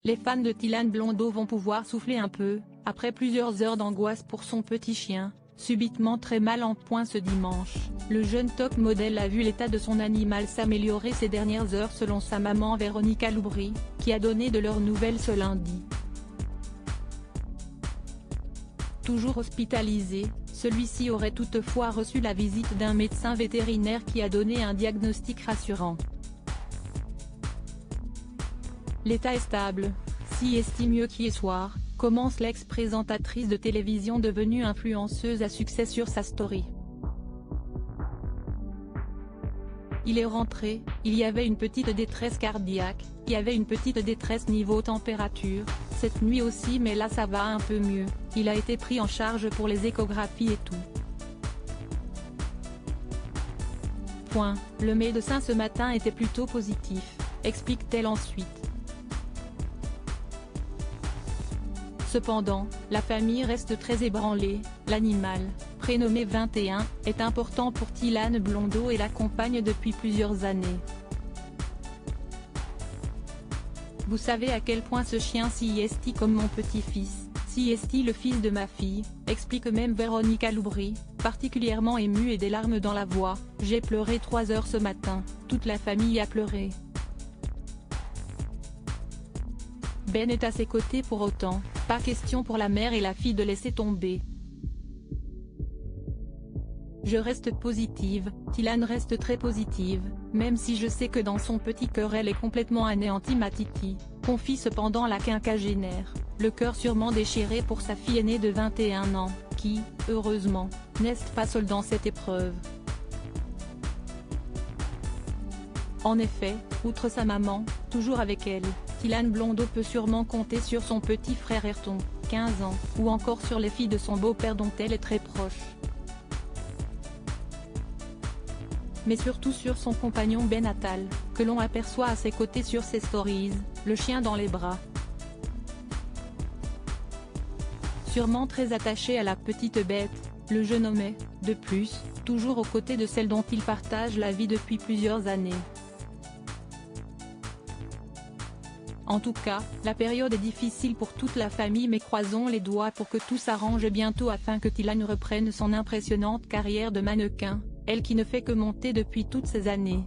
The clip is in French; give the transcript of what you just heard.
Les fans de Tilan Blondeau vont pouvoir souffler un peu, après plusieurs heures d'angoisse pour son petit chien, subitement très mal en point ce dimanche. Le jeune top modèle a vu l'état de son animal s'améliorer ces dernières heures selon sa maman Véronica Loubry, qui a donné de leurs nouvelles ce lundi. Toujours hospitalisé, celui-ci aurait toutefois reçu la visite d'un médecin vétérinaire qui a donné un diagnostic rassurant. L'état est stable, si estime mieux qu'hier soir, commence l'ex-présentatrice de télévision devenue influenceuse à succès sur sa story. Il est rentré, il y avait une petite détresse cardiaque, il y avait une petite détresse niveau température, cette nuit aussi mais là ça va un peu mieux, il a été pris en charge pour les échographies et tout. Le médecin ce matin était plutôt positif, explique-t-elle ensuite. Cependant, la famille reste très ébranlée, l'animal, prénommé 21, est important pour Tilan Blondeau et l'accompagne depuis plusieurs années. Vous savez à quel point ce chien s'y estie comme mon petit-fils, s'y estie le fils de ma fille, explique même Véronica Loubry, particulièrement émue et des larmes dans la voix. J'ai pleuré 3 heures ce matin, toute la famille a pleuré. Ben est à ses côtés pour autant, pas question pour la mère et la fille de laisser tomber. Je reste positive, Tilan reste très positive, même si je sais que dans son petit cœur elle est complètement anéantie ma Titi, confie cependant la quinquagénaire, le cœur sûrement déchiré pour sa fille aînée de 21 ans, qui, heureusement, n'est pas seule dans cette épreuve. En effet, outre sa maman, toujours avec elle, Tilan Blondeau peut sûrement compter sur son petit frère Ayrton, 15 ans, ou encore sur les filles de son beau-père dont elle est très proche. Mais surtout sur son compagnon Ben Attal, que l'on aperçoit à ses côtés sur ses stories, le chien dans les bras. Sûrement très attaché à la petite bête, le jeune homme est, de plus, toujours aux côtés de celle dont il partage la vie depuis plusieurs années. En tout cas, la période est difficile pour toute la famille mais croisons les doigts pour que tout s'arrange bientôt afin que Tilan reprenne son impressionnante carrière de mannequin, elle qui ne fait que monter depuis toutes ces années.